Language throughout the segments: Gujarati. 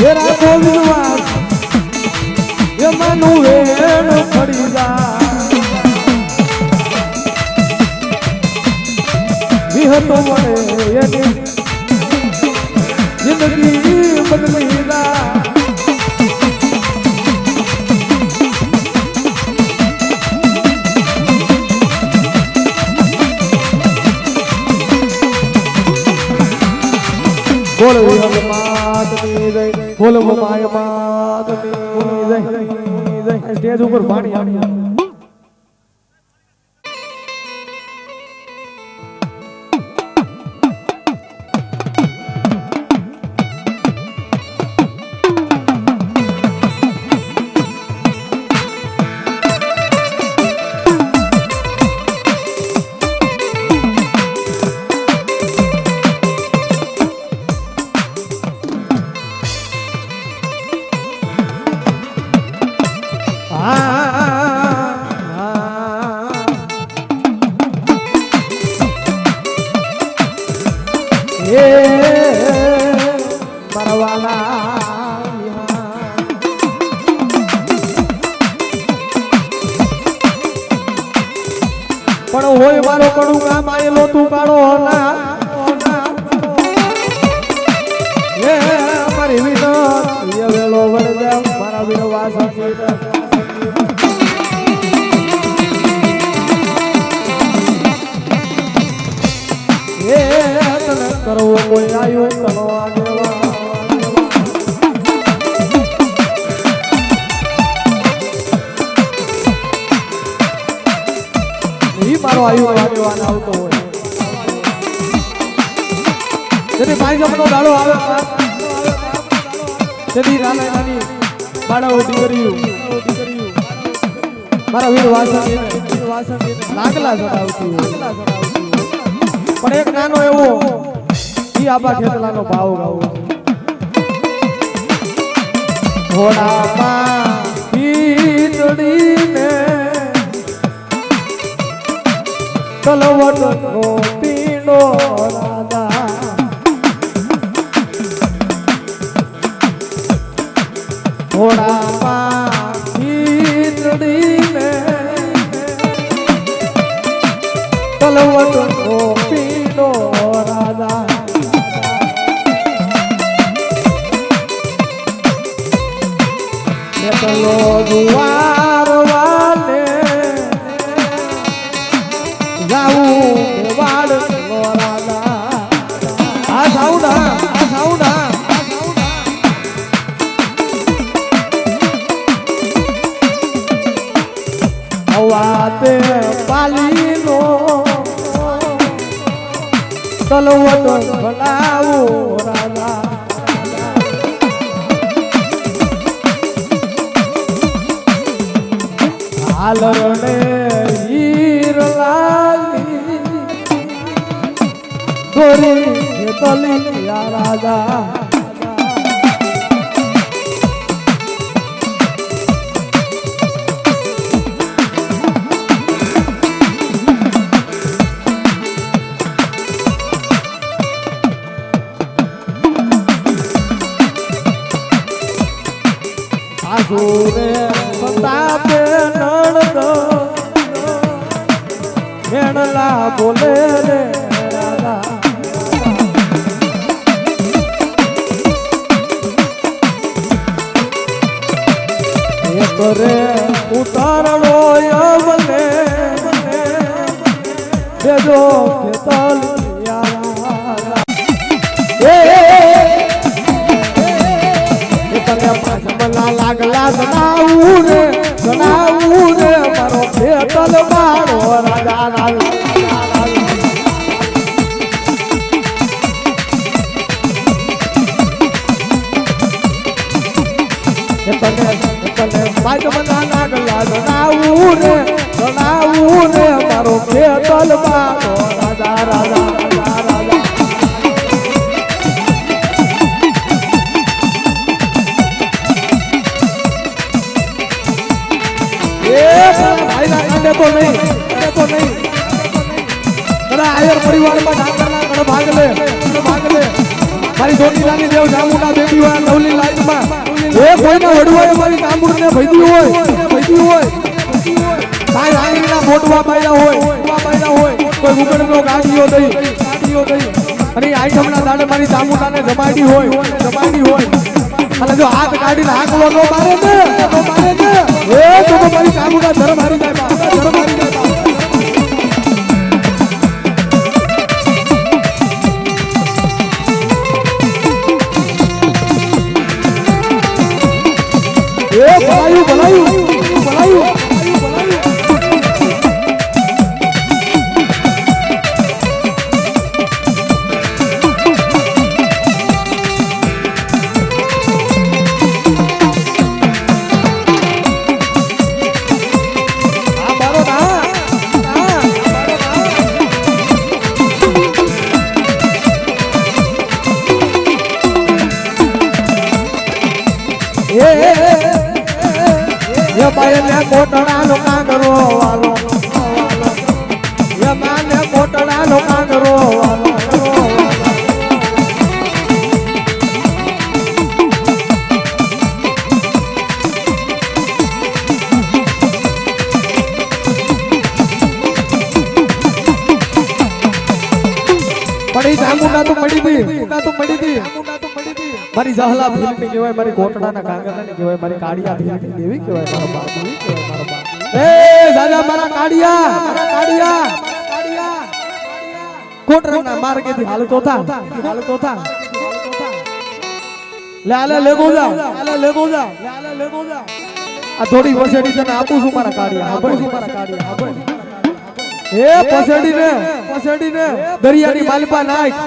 એરા ગોવિંદવાસ એમાંનું વેણ પડી જા વિહતો મળે એની જિંદગી બદલી જા બોલ માતની જય બોલ માય માતની જય સ્ટેજ ઉપર પાણી આવી પણ હોય મારો કડું કામ આયેલો તું કાળો ના એ મારી વિનત એ વેલો વરદે મારા વીર વાસી એ તને કરવો કોઈ આયો તનો આગેવા મારો આયુ આગેવાન આવતો હોય તેથી ભાઈ જમનો દાડો આવે તેથી રાનાની બાળાઓ દીકરીઓ મારા વીર વાસણ લાગલા ચડાવતી પણ એક નાનો એવો ઈ આબા ખેતલાનો ભાવ ગાવો ઘોડામાં પીતડીને તલવટનો પીણો રાધા ઘોડામાં ખીચડીને તલવટનો પીણો રાધા તલો જુવાર વાલે જાવું વાડ રાધા આ સાઉડા વાતે પાલીનો તલવટ બનાવો રાધા હાલરને હીર લાગી દોરી તલી રાધા આસુરે સંતાપે નણદ મેણલા બોલે રે રાધા એક રે ઉતારણો યવને દેજો ખેતલ યારા લાગલા જણાવું રે મારો ખેતલ મારો રાજા લાગલા જણાવું રે મારો ખેતલ મારો રાજા तो नहीं आयर परिवार में भाग ले મારી ચોટીલાની દેવ ચામુંડા બેઠી હોય નવલી લાઈટમાં એ કોઈને વડવાએ મારી ચામુંડને ભઈદી હોય કાઈ રાંગીના મોટવા પાડ્યા હોય કોઈ ઉગડનો ગાડીઓ દઈ અને આઈટમના દાડે મારી ચામુંડાને જમાડી હોય અને જો હાથ કાઢીને હાકલો નો મારે ને એ તો મારી ચામુંડા ધર્મ હારી જાય ભલાયું બાયને કોટડાનો કાંગરો વાલો માને કોટડાનો કાંગરો વાલો પડી ચામુંડા તો પડી દી મારી જહલા ભીલની કહેવાય મારી કોટડાના કાંગરાની કહેવાય મારી કાળિયા ભીલની દેવી કહેવાય મારો બાપ એ દાદા મારા કાળિયા કોટરાના માર્ગેથી હાલતો થા લે લેગો જા આ થોડી વસેડી તને આપું છું મારા કાળિયા એ પસેડીને દરિયાની માલપા નાખ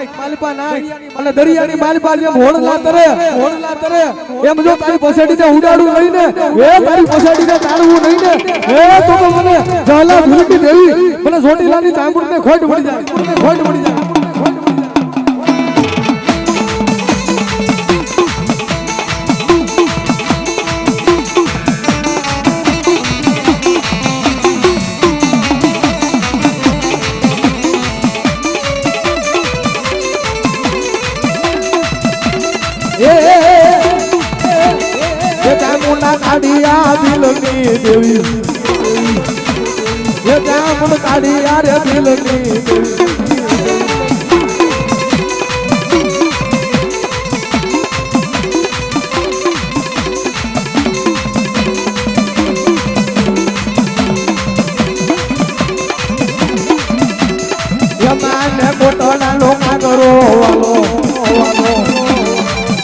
અને દરિયાની માલપા જેમ હોડલા તરે એમ જો તારી પસેડીને ઉડાડું નહીં ને એ તારી પસેડીને તાળવું નહીં ને એ તો મને જહલા ભૂલકી દેવી મને ચોટીલાની ચામુંડને ખોટ પડી જાય કાઢિયા દિલની દેવી એ ચામુંડ કાઢિયા રે દિલની માને કોટોના લોકા કરો વાલો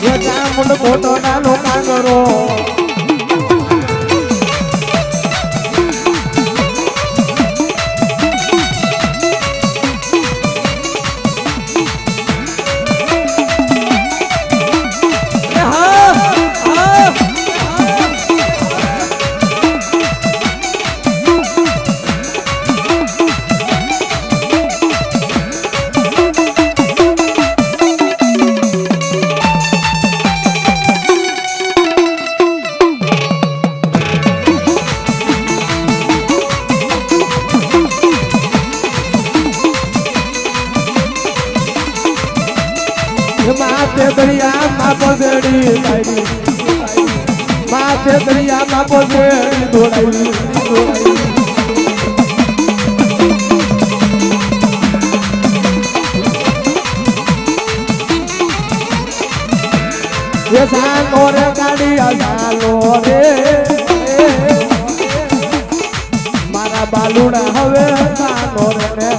એ ચામુંડ કોટોના લોકા કરો માથે દરિયામાં પસેડી દોડાવી એ સાલો રે કાઢિયા સાલો રે મારા બાલુડા હવે સાલો રે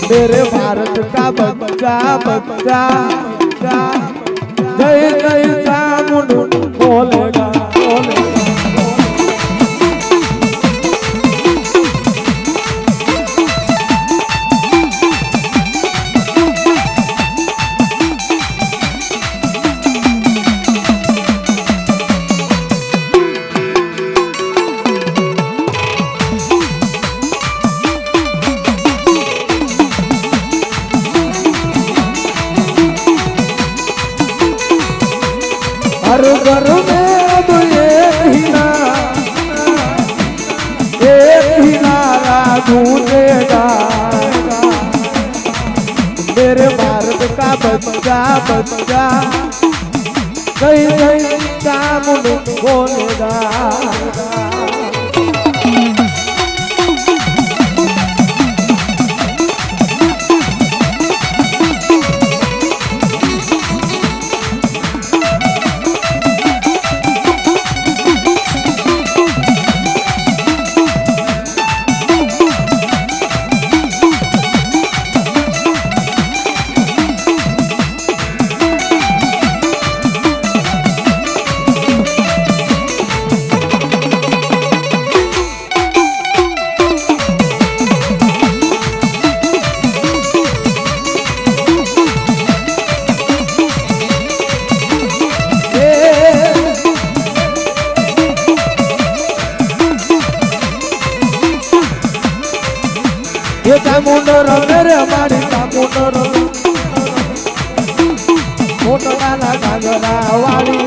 मेरे भारत का बच्चा जय जय चामुंड बोलेगा हर घर में अब एक ही नारा गूंजेगा, मेरे भारत का बच्चा बच्चा कहीं कहीं काम बोलेगा। ये चामुंडर मेरे मारी चामुंडर मोटला घाघरा वाली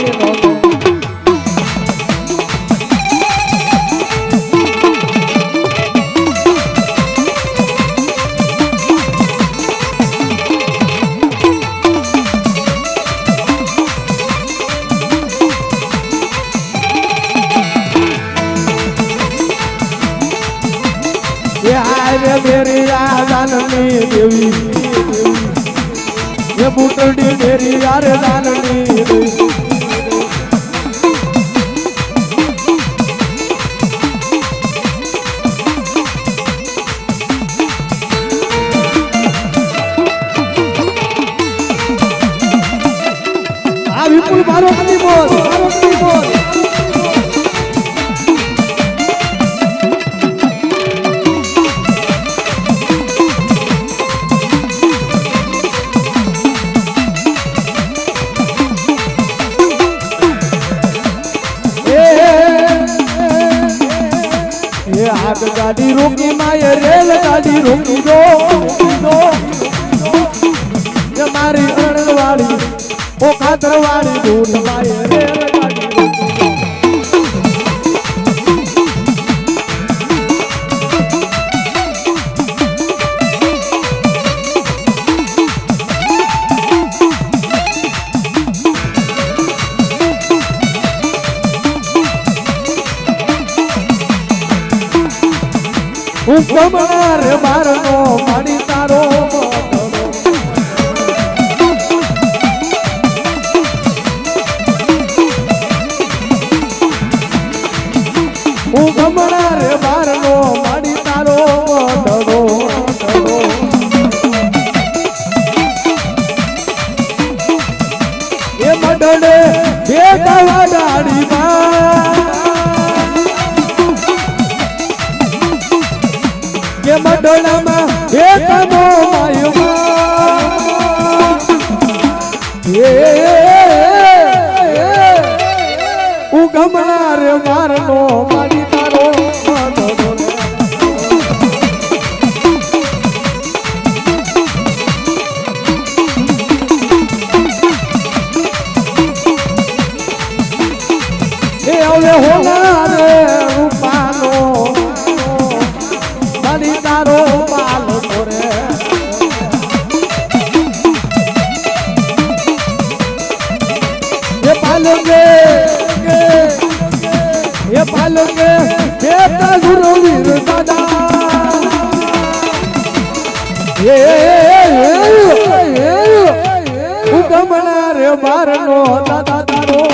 मेरी जाननी देवी, ये बुटड़ी मेरी यार जाननी देवी। विपुल मारो की बोल, मारो की बोल। आगगाड़ी रोकी माये रेल गाड़ी रोकी दो, ये मारी अड़वाड़ी ओ खातरवाड़ी दूध माये रेल गाड़ी रोकी दो। कमर मारनो पानी तारो कमर मारनो पानी तारो ये मडड़े बेटा वाड़ी मडोला में एक मो मायुमा उगमना रे मारनो मारी तारो ए ओले होला रे रूपानो तारो बाल तोरे ये पालोगे बेटा गुरु वीर दादा ये उगमना रे मारनो दादा तारो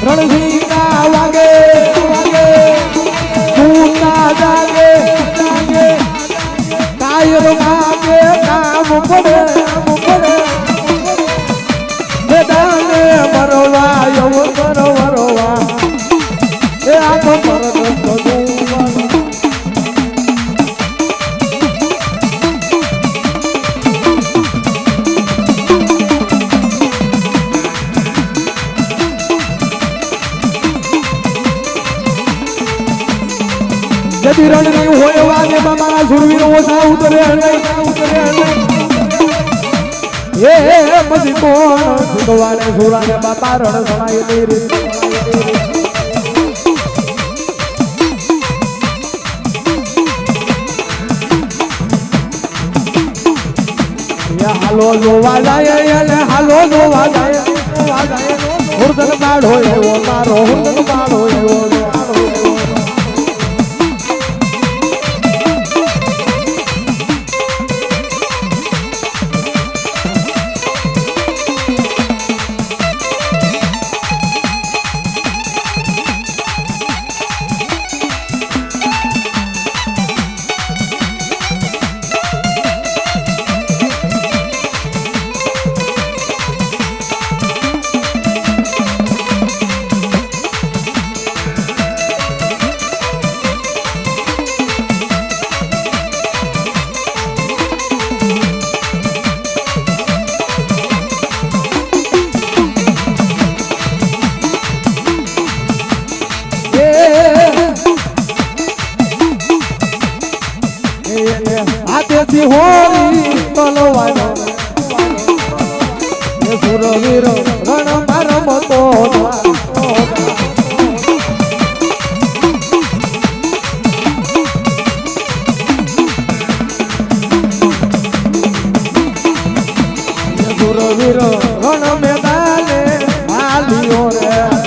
रणसीका वागे वागे तूता जागे जागे આયર માગે કામ પડે મેદાને મરવા એવું કરવરવા એ આપ પરત જદી રણની હોય વાગે મારા સુરવીરો ઓછા ઉતરે એ પછી કોણ ભગવાને સુરાને બાપા રણ સણાય તેરી હાલો જોવા જાય હાલો જોવા જાય હુરદન બાળો એવો મારો હુરદન બાળો એવો હાથેથી હોરી તલવાનો એ સુરવીર રણ મારમતો સુરવીર રણ મેદાને હાલ્યો રે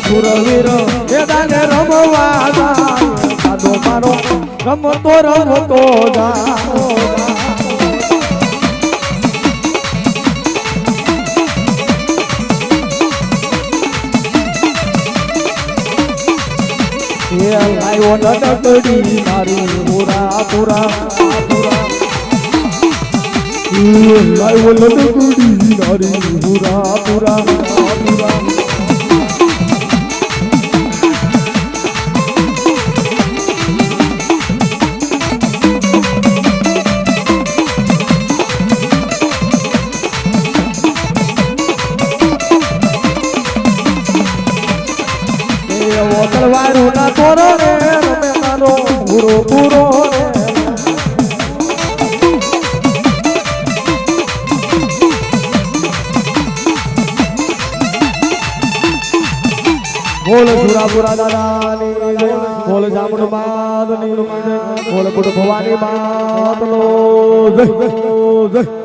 સુરવીર મેદાને રમવા સાધો મારો રમતો જા એ લાયો નટકડી મારી પૂરા લાયો નટકડી મારી પૂરા તલવારો ના તોરો રે રમે મારો પૂરો બોલ સુરાપુરા દાદાની જય બોલ જામુન માદની જય બોલ પુટ ભવાની માતનો જય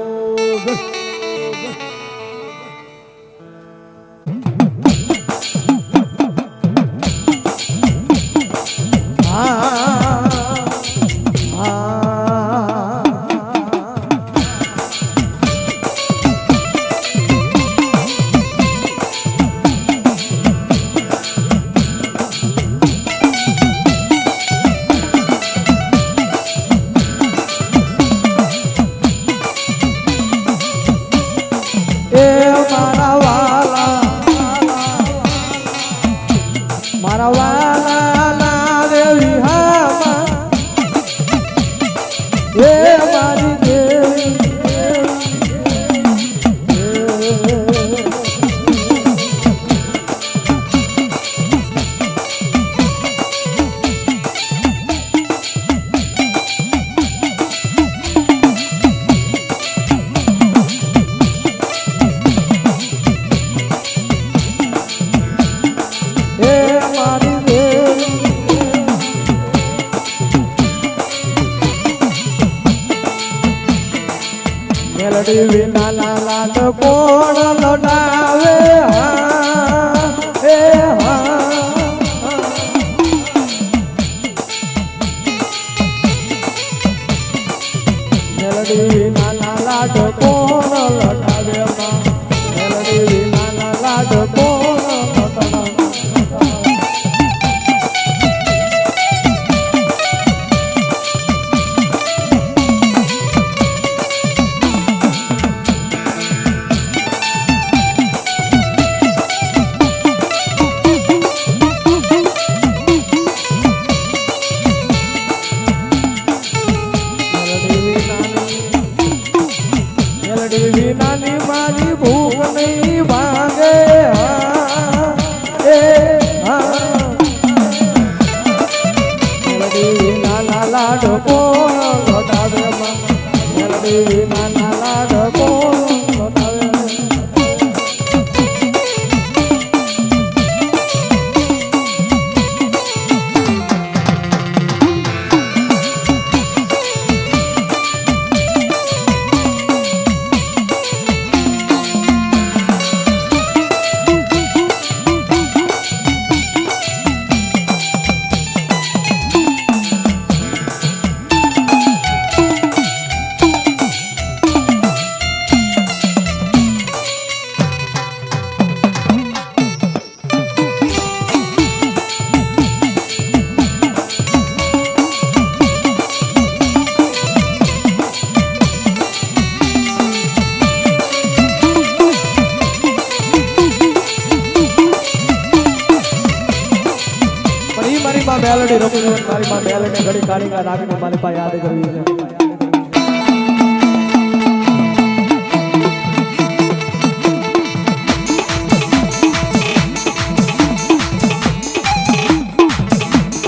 મારા વાલા ના દેવી હા એ મારી દેવી મેલડી વિના લાલ કોણ લડાવે એ મેલડી વિના લાલ કોણ લડાવે મેલડી લાડ કોણ લોટાવે મેલડી નાના લાડ કોણ લોટાવે મેલડી રમી મારી માં મેલડી ઘડી કાઢી રાખીને મારી પાસે યાદ કરવી છે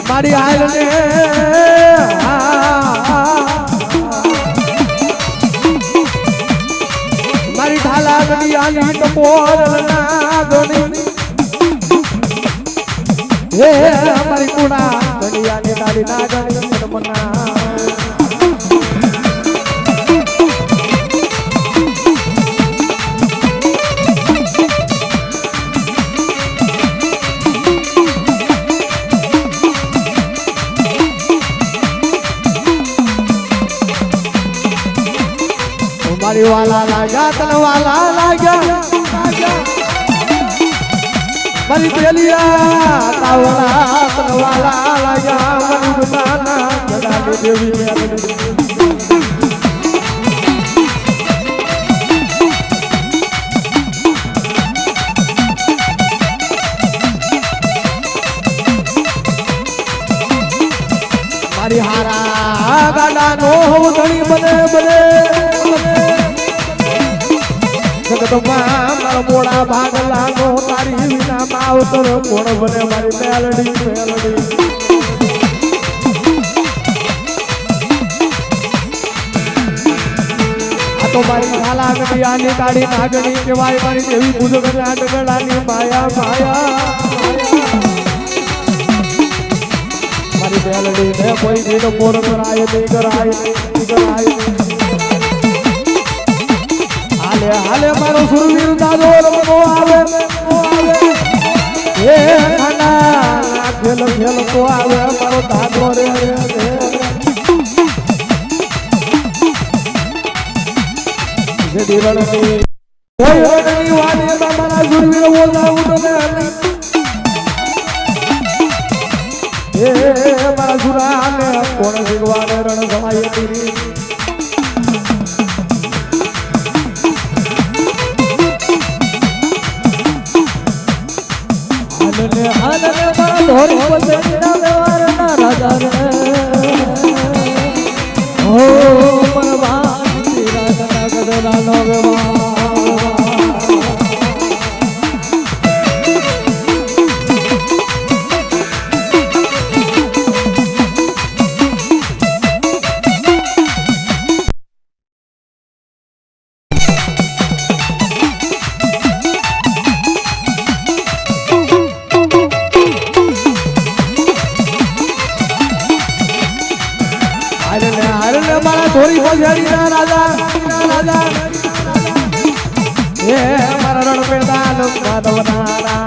મારી હાલ ને મારી ઢાલા ગડી આલી ટપોર ના ગણી હે અમારી કુણા ગડિયાની તારી ના ગણી મના મારી વાલા લાગ્યા તને વાલા લાગ્યા મારી પેલિયા તાવલા તનવાલા લાગ્યા મની દુકાના જડાની દેવી મેલડી મારી હારા ગાડાનો ધણી બને બને જગતમાં મારા મોડા ભાગલાનો તારી વિના માવતર કોણ બને મારી મેલડી મેલડી આ તો મારી ખાલા ગડિયાની કાળી નાગણી કહેવાય મારી દેવી પૂજક નાટકડાની માયા માયા મારી મેલડી ને કોઈ દીનો કોણ કરાય નહીં કરાય નહીં કરાય હાલે હાલે મારો સુરવીર દાદો રમતો આવે હે ખાના ખેલ ખેલ તો આવે મારો દાદો રે જે દીરણની કોઈ રણની વાડી મારા સુરવીર બોલા ઉઠો ને હે મારા સુરાને કોણ ભગવાન રણ સમાય તીરી આનંદ મારા ધોરી પસંદના દેવારના રાજા રે ઓ મરવાન તેરા કના કદરા નો વેવા મારા ધોરી પછાડીના રાજા રાજા હે મારા રણ પેદાન માધવનારા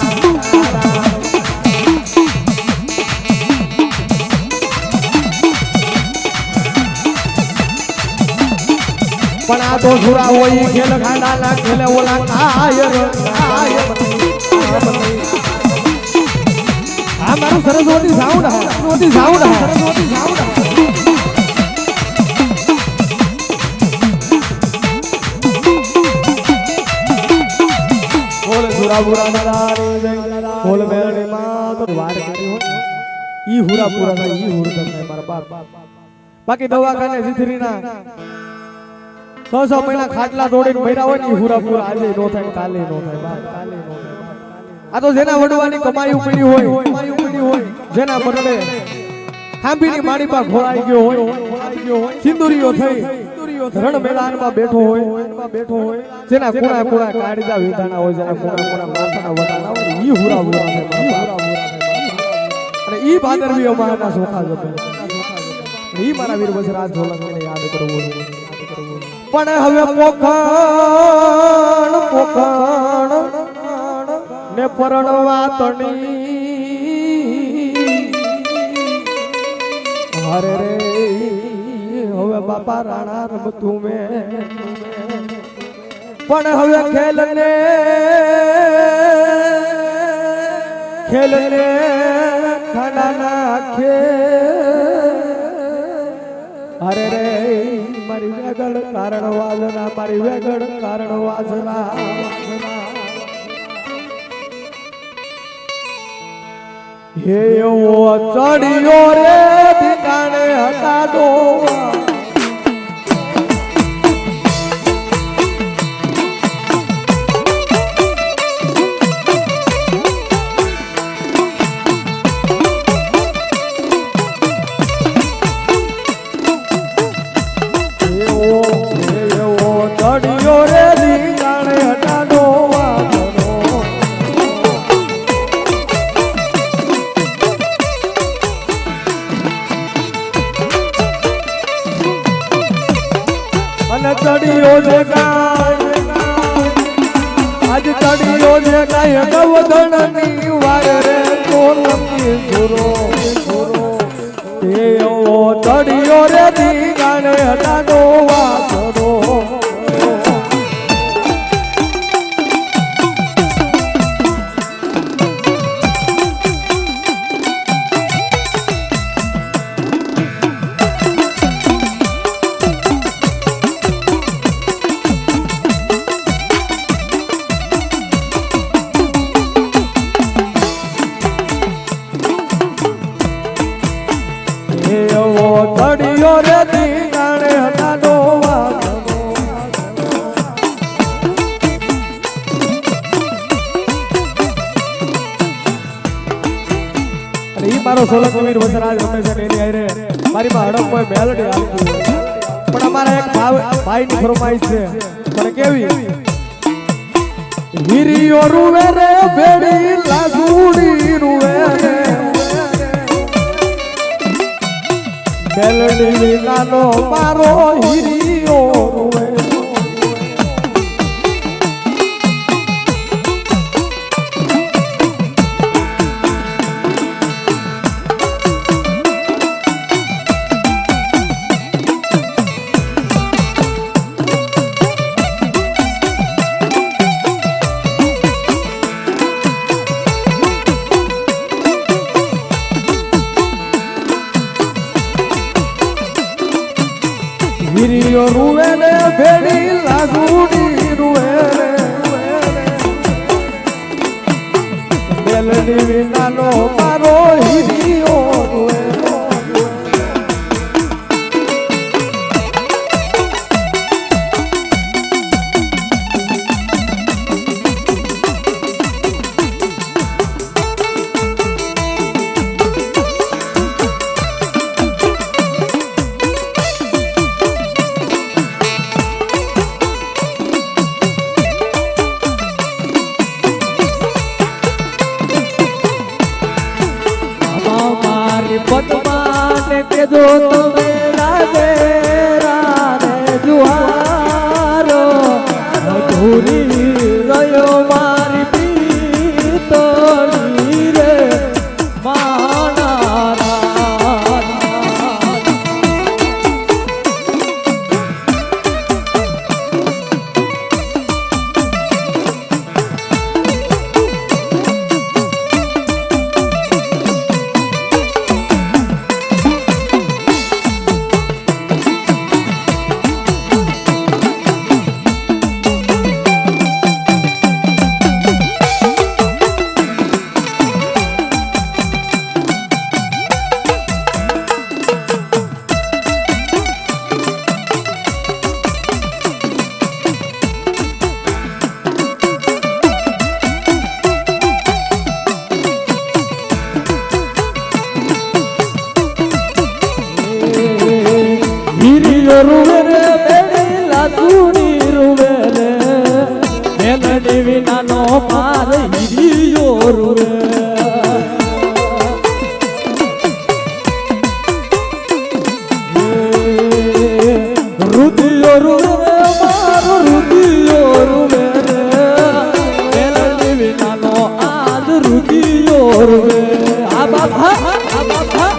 પણ આ તો સુરા હોય ખેલ ખાડાના ખેલે ઓલા કાયર આ મારું Saraswati sound Saraswati sound Saraswati sound હુરા મરારી બોલ મેલડી માં તો વાર કરી હો ઈ હુરા પૂરા થાય ઈ હુર થાય મારા બાપ બાકી દવાખાને જીથરીના 6 મહિના ખાટલા દોડીને મર્યા હોય ને ઈ હુરા પૂરા આજે નો થાય કાલે નો થાય બાપ કાલે નો થાય આ તો જેના વડવાની કમાઈ ઉપડી હોય જેના બદલે હાંભીની માડી પર ઘોળાઈ ગયો હોય સિંદુરીઓ થઈ રણ મેદાનમાં બેઠો હોય જેના કુણા કુણા કાળજા વિધાના હોય જેના કુણા કુણા માથાના વટાણા હોય ઈ હુરા હુરા અને ઈ ભાદરવીઓ માના સોખા જતો ઈ મારા વીર વજરાજ સોલંકીને યાદ કરવું પણ હવે પોખણ ને પરણવા તણી હરે રે હવે બાપા રાણા રમતું મેં પણ હવે ખેલને ખાના નાખે હરે રે મારી વેગળ કારણ વાજના મારી વેગળ કારણ વાજના હે એવો ચડિયો રે ઠિકાણે હટાડો ચડિયો રે ઠિકાણે હટાડો ચડિયો છે આજ ચડિયો છે કાય ગવધણની વાર રે સોલંકી સુરો એવો ચડિયો રે દીગાને હટાડો વાસરો ચડિયો રે દીગાણે હટાડો ઈ મારો સોલંકી વીર વજરાજ રમે છે એની આરે મારી માં હડપ કોઈ મેલડી આવતી પણ અમારા એક ભાઈની ફરમાઈશ છે પણ કેવી વીરિયો રૂવે રે ભેડી લાસુડી રૂવે રે મેલડી વિનાનો મારો હીરિયો રૂવે વીરિયો રૂવે ને ભેડી લાસુડી રૂવે રે મેલડી વિનાનો મારો હીરિયો રૂવે પદ્માને કેજો તમે રાધે રાધે જુહારો અધૂરી રહ્યો મારી પીતળી રે માના રૂવે રે બેડી લાતુડી રૂવે રે મેલડી વિનાનો માર હીરિયો રૂવે રુદિયો રૂવે મારો રુદિયો રૂવે રે મેલડી વિનાનો આજ રુદિયો રૂવે આ બાબા આ બાબા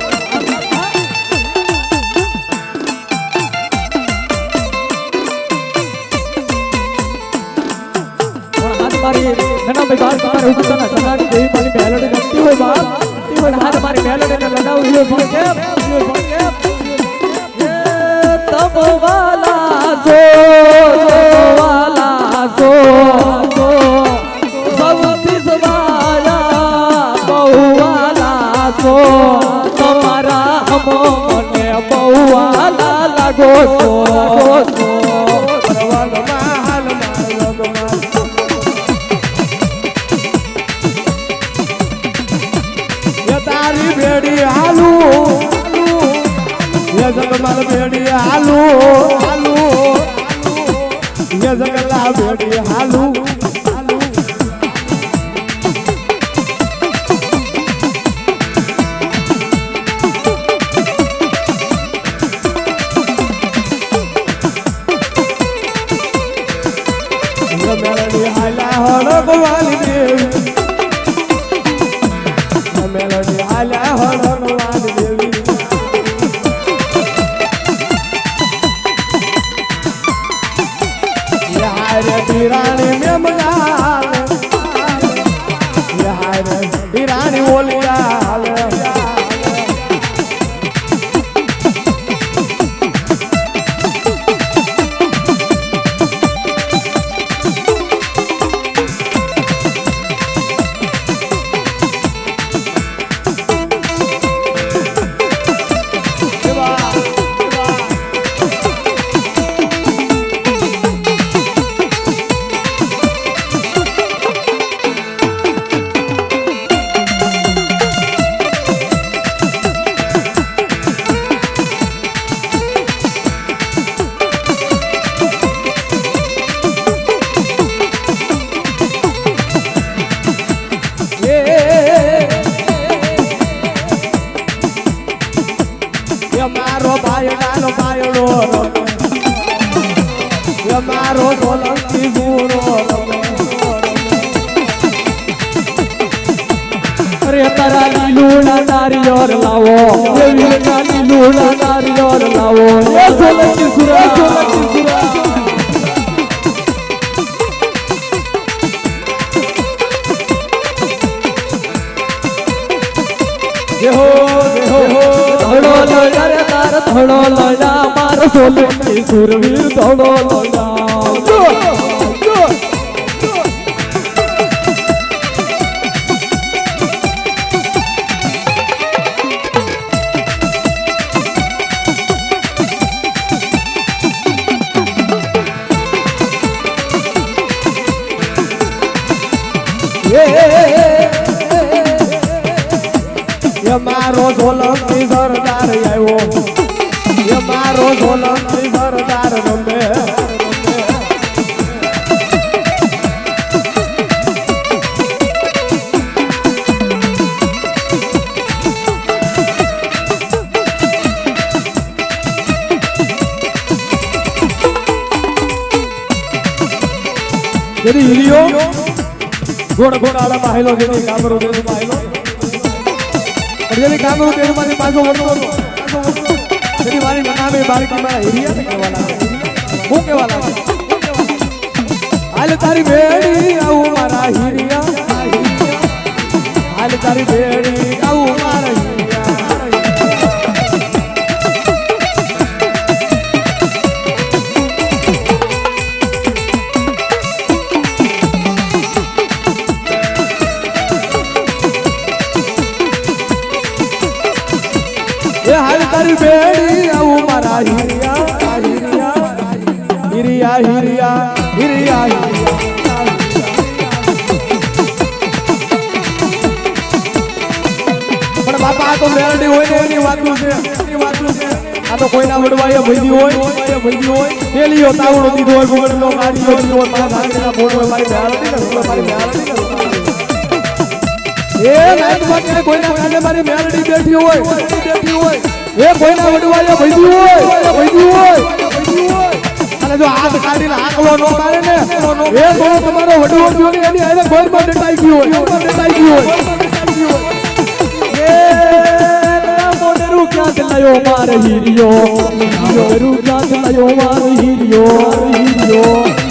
મારી ઘણા ભાઈ બાર તમારે ઉતરના સનાડી દેવી મારી મેલડી ગમતી હોય બાપ પણ હાથ મારી મેલડીને લડાવું એ પણ કેમ તબ વાલા જો વાલા જો સૌથી સવાયા બહુ વાલા જો તમારા હમો મને બહુ વાલા લાગો છો તારી બેડી હાલુ યે જગમાલ બેડી હાલુ હાલુ યે જગલા બેડી હાલુ હાલુ મેલડી હાલા હોળો ગવાલી દેવી મેલડી હાલા હોળો ગવાલી દેવી યારે વીરાણી મેમલાલ યારે વીરાણી ઓલિયાલ મારો ભાઈ નાનો ભાઈડો મારો સોલંકી ગુરો અરે તારા લીલુડા નારિયોર લાવો એવી લીલુડા નારિયોર લાવો એ સોલંકી સુરા સોલંકી સુરા દેહો દેહો ધડો લડા રે તાર ધડો લડા મારો સોલંકી સુરવીર ધડો લડા મારો સોલંકી સરદાર આવ્યો મારો સોલંકી સરદાર રમે જેની હિલિયો ગોળ ગોળાળા માહેલો જેની કામરો જેનો માહેલો જેની કામરો તેનો મારી પાછો વળતો જેની મારી મનામે બાળકી મારા હિરિયા કહેવાલા હું કહેવાલા હાલ તારી બેડી આવું મારા હિરિયા હાલ તારી બેડી આવું મારા હિરિયા હાલ તારી બેડી આવું મારા હિરિયા હિરિયા હિરિયા હિરિયા હિરિયા પણ બાપા આ તો મેલડી હોય ને એની વાતું છે આ તો કોઈના વડવાએ ભઈદી હોય પેલીઓ તાવડો દીધો હોય ગુગળનો ગાડીઓ દીધો હોય મારા ભાગના બોલ હોય મારી બેહાડી ને મારી બેહાડી એ નાઈટ વાગે કોઈના કાને મારી મેલડી બેઠી હોય એ કોઈના વડવાએ ભઈદી હોય અને જો હાથ કાઢીને આકલો નો મારે ને એ તો તમારો વડવો જો ને એની આને ગોળમાં ડટાઈ ગયો હોય એ મોડરું ક્યાં લાયો મારે હીરિયો મોડરું ક્યાં લાયો મારે હીરિયો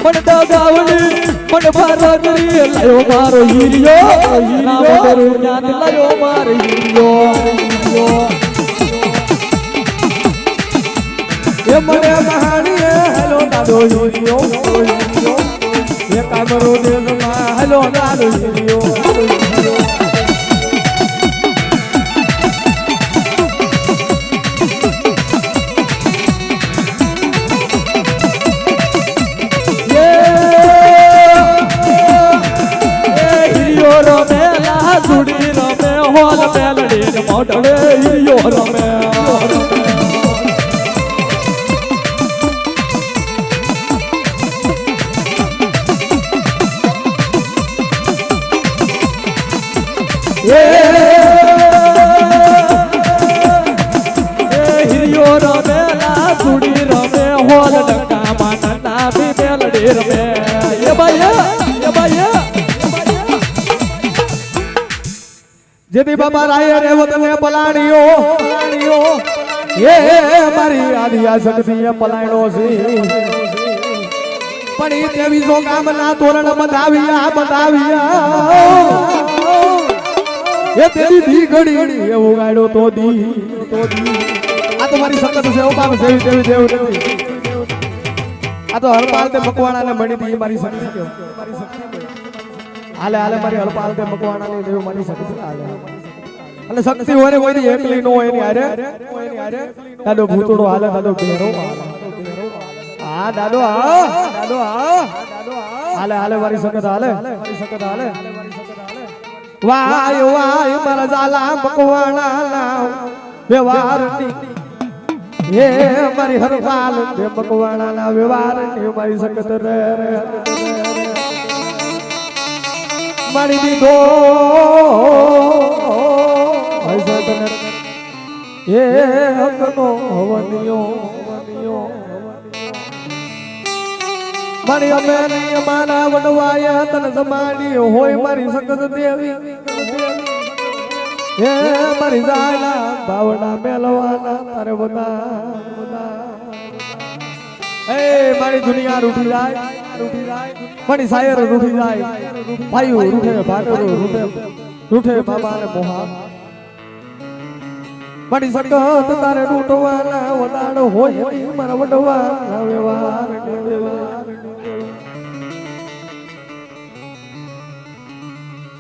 મને દાગાવલી મને બારાગરી લાયો મારો હીરિયો મોડરું ક્યાં લાયો મારે હીરિયો એ મને મહાણીએ હેલો દાદો હીરિયો એ કામરો દેશમાં હેલો દાદો હીરિયો સુડી રમે હોલ મેલડી મોઢડે હીરિયો રમે હીરિયો રમેલા સુડી રમે હોલ ડંકામાં નન્ના બી મેલડી રમે એ ભાઈ જેથી બાબા રાય રે વતને પલાણીઓ એ મારી આદિયા શક્તિ એ પલાણો છે પણ એ તેવીસો ગામના તોરણ બંધાવ્યા એ તેરી ધી ઘડી એવું ગાડ્યો તો દી આ તો મારી સખત છે ઓ બાપ સેવી દેવી દેવ નથી આ તો હરપાલ તે મકવાણાને મળી હતી મારી શક્તિ છે મારી શક્તિ હાલે મારી હરપાલ તે મકવાણાની દેવ મારી શક્તિ હાલે અને શક્તિ હોય કોઈ એકલી નો હોય ની હારે દાદો ભૂતડો હાલે દાદો બેરો હા દાદો હાલે મારી સખત હાલે વાય મારા જાલા મકવાણા વ્યવહારની હે મારી હરપાલ તે મકવાણા વ્યવહારની મારી સખત રે મારી દીધો એ હકનો હવનિયો મારી અમે નહીં મારા વડવાયા તને જમાડી હોય મારી સખત દેવી હે મારી જાયલા બાવડા મેલવાના તારે બધા એ મારી દુનિયા રૂઠી જાય મારી સાયર રૂઠી જાય ભાઈઓ રૂઠે ભાટરો રૂઠે બાબા ને મોહા મારી સખત તારે રૂઠવાના વડાડ હોય મારા વડવાના વ્યવહાર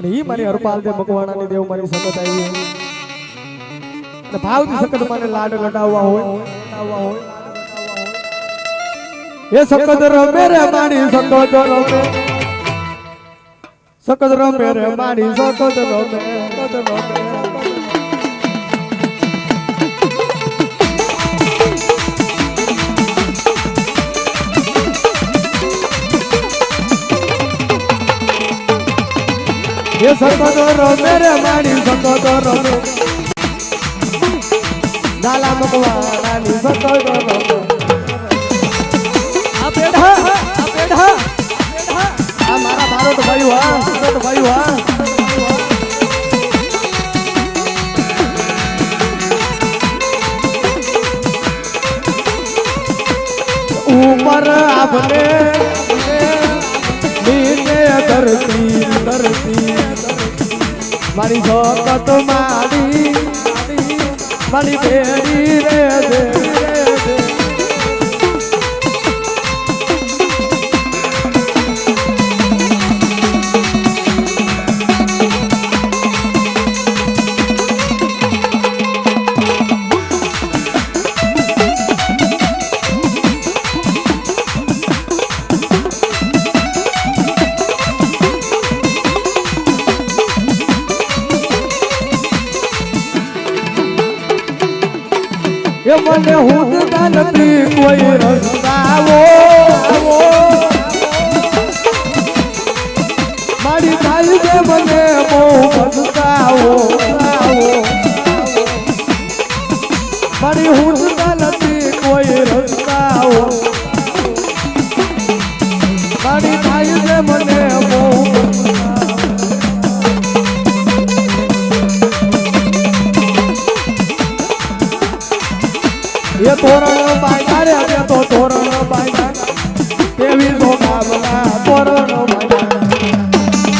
ઈ મારી હરપાલ દે મકવાણાની દેવ મારી સખત આવી અને ભાવથી સખત મને લાડ લડાવવા હોય એ સખત રમે રે મારી સખત રમે રે મારી સખત રમે ये सखत रमे रे मारी सखत रमे लाला मकवाणानी सखत रमे आ बेढ़ा आ मारा भारत भाई हुआ ऊपर आपने नीचे धरती मारी सखत मारी बेड़ी रे दे એ મને હુંદતા નથી કોઈ રસ્તાઓ મારી થાય છે મને બહુ પસ્તાવો મારી હુંદતા નથી કોઈ રસ્તાઓ મારી થાય છે મને બહુ એ તોરણ બાંધ્યા રે તો તોરણ બાંધ્યા કેવી તો કામના તોરણ બાંધ્યા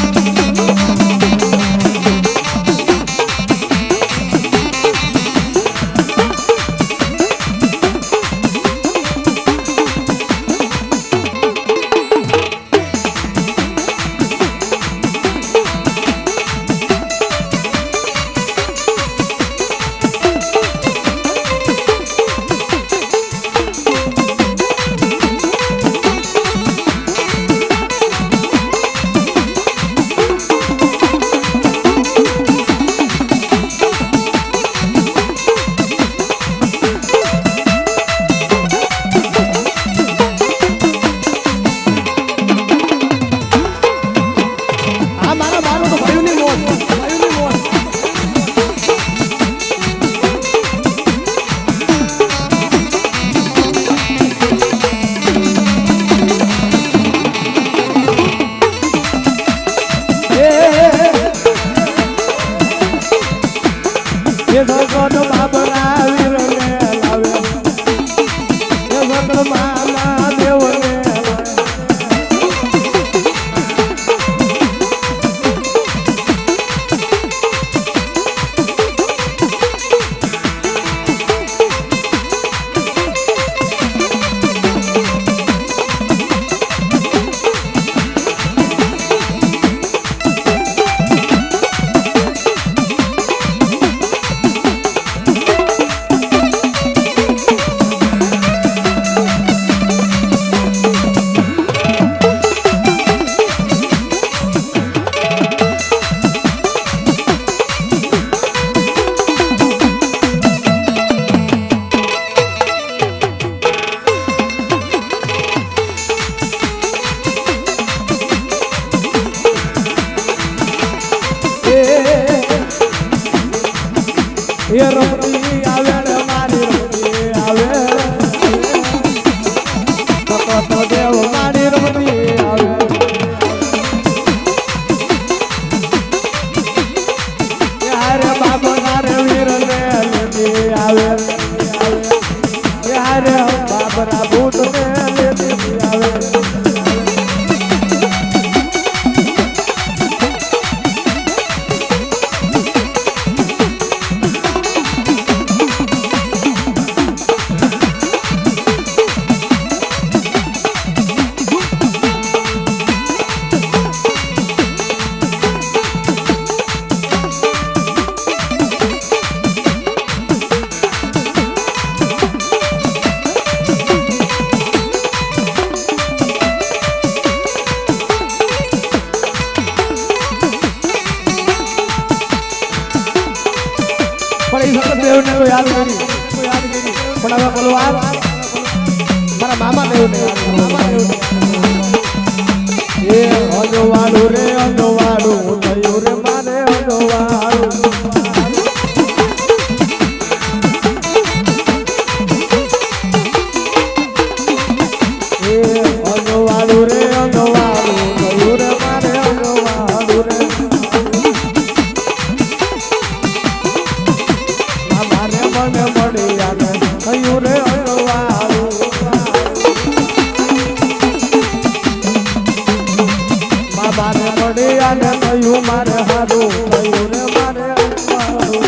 એ રમતી આવે ને મારી રમતી આવે તો દેવ મારી રમતી આવે યારે બાબા નારે વીર ને લેતી આવે યારે બાબરા ભૂત ને લેતી આવે યાદ કરી પણ હવે બોલવા મારા મામા દેવ એ અંજવાડું રે અંજવાડું થયું રે મારે અંજવાડું એ અંજવાડું રે અંજવાડું થયું રે મારે અંજવાડું રે મને મળી આવે થયું રે અંજવાડું બાબાને મળી આવે થયું મારે હારું થયું રે મારે અંજવાડું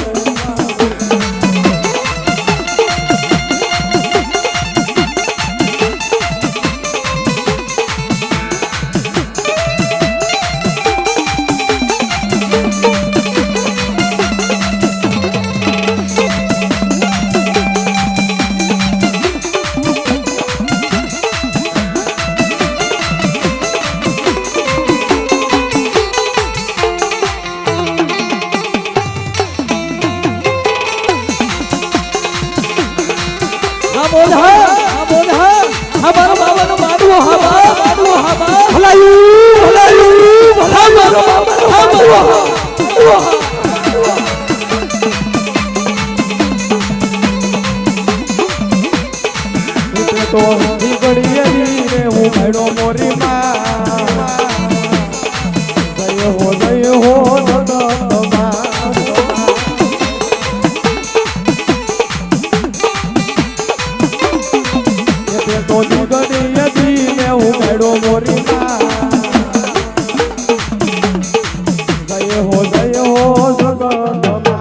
તો ઘડીએ રે હું ભેડો મોરી માં જય હો જગદંબા તો ઘડીએ હું ભેડો મોરી માં જય હો જગદંબા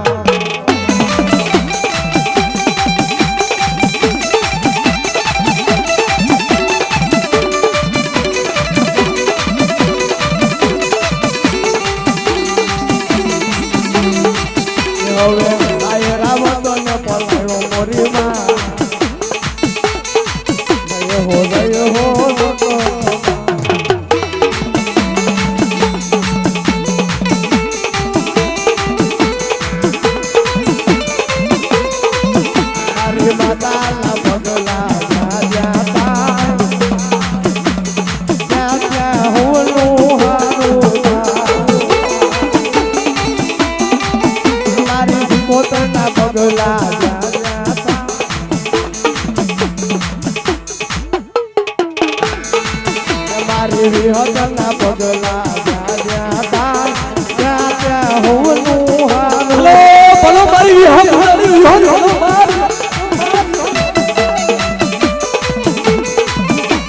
વિહતના પગલા જાયા તા ત્યાં ત્યાં હોનું હાલો ભલો મારી વિહત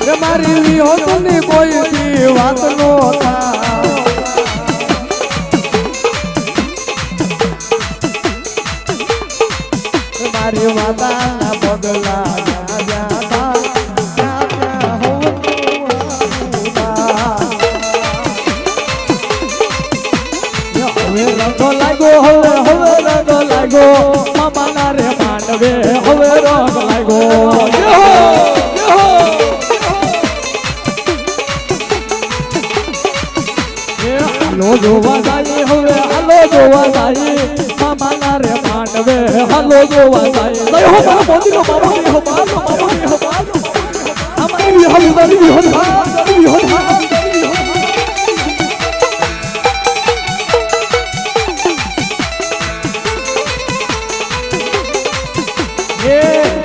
રે મારી વિહતની કોઈ દી વાત નો થા મારી માતાના પગલા જાયા તા ત્યાં ત્યાં રંગો લાગો મામાના રે માંડવે હવે રંગ લાગો હાલો જોવા જાય હવે હાલો જોવા જાય મામાના રે માંડવે હાલો જોવા જાય હો મારો મોદીનો બાબા હો મારો અમારી હલવારી હો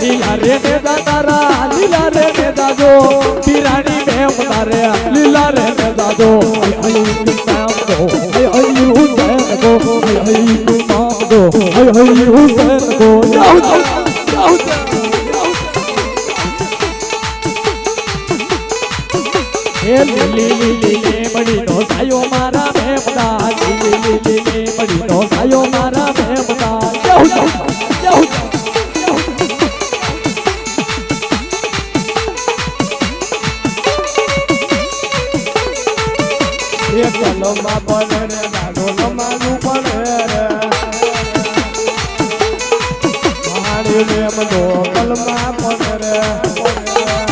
લીલા રે ને દાદારા લીલા રે ને દાદો પીરાણી મેમ તારે લીલા રે ને દાદો હઈ નામ દો હઈ હુસૈન ગો હઈ નામ દો હઈ હુસૈન ગો જાઉ એ લીલી લીલી મડી નો સાયો મારા મેમદા લીલી લીલી મડી નો સાયો મારા મેમદા જાઉ લંબા પડે રે દાદો લંબાનું પડે રે મહાદેવ પ્રેમ નો કલમા પડે રે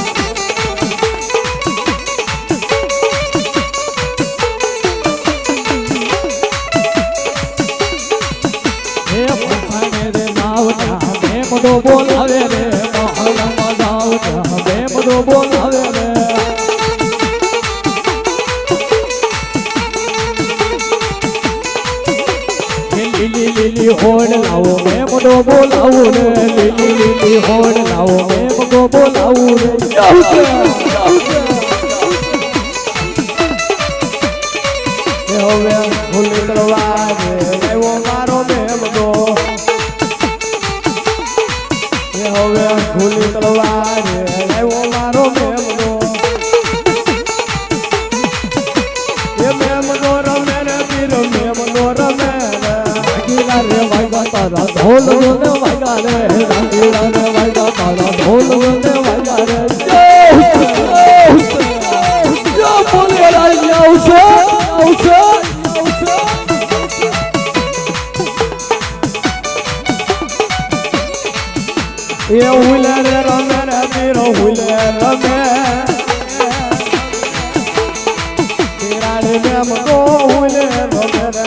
હે પઠાણે રે નાવના મેં મડો બોલાવે રે મહાલમાં નાવના મેં મડો બોલાવે રે લીલી લીલી હોડ લાવો મેં મડો બોલાવું રે લીલી લીલી હોડ લાવો મેં મડો બોલાવું રે હવે ભૂલી કરવા રે એવો મારો મેમદો હવે ભૂલી કરવા રે એવો મારો મેમદો એ મેમદો રમે રે પીર મેમદો રમે રે વાગા તારા ઢોલ ને વાગા રે રાંગીલા રે વાગા તારા ઢોલ ને વાગા રે જો બોલે રાઈ આવશે એ હુલે રે રમે રે પીરો હુલે રમે પીરાડે મેમદો હુલે રમે રે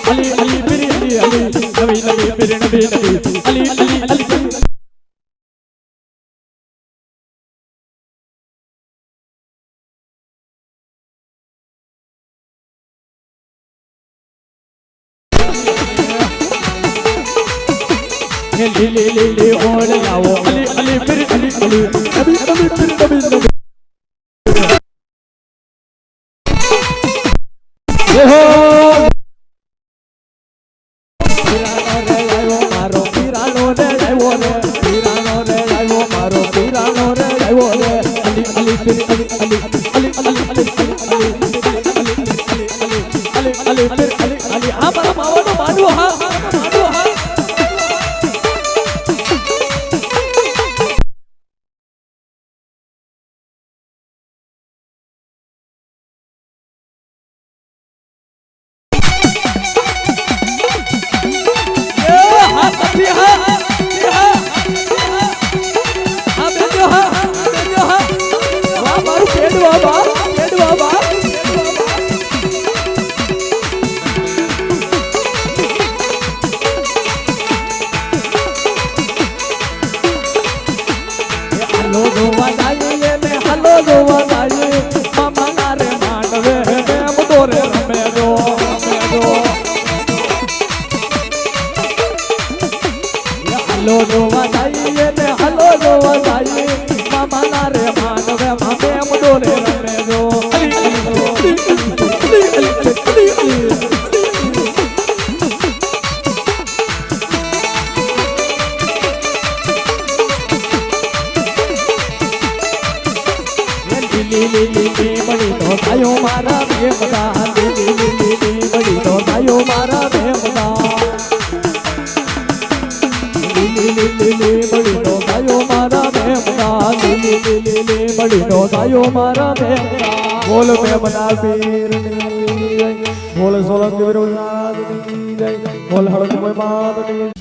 Ali Ali Piri Ali Ali Nabi Nabi Piri Nabi Nabi Ali Ali Ali લીલી લીલી ઓળ લાવો અલી અલી ફિર અલી અલી નબી નબી ફિર નબી નબી હો પીરાનો રે આવ્યો મારો પીરાનો રે આવ્યો રે પીરાનો રે આવ્યો મારો પીરાનો રે આવ્યો રે અલી અલી ફિર અલી અલી અલી અલી અલી અલી ફિર અલી અલી આ મારા માવાનો માંડવો હા માંડવો હા હલો જોવા જઈએ ને હલો જોવા જઈએ મામા ના રે માનવે મામે મુડો રે રમે જો લીલી બડી તો થાયો મારા બેમદા લીલી બડી તો થાયો મારા બેમદા લીલી બડી નો ગાયો મારા બેમદા લીલી બડી નો ગાયો મારા બેમદા બોલ બેમદા પીરની જય બોલ સોલંકી વિરોધનાથની જય બોલ હળદમય માતની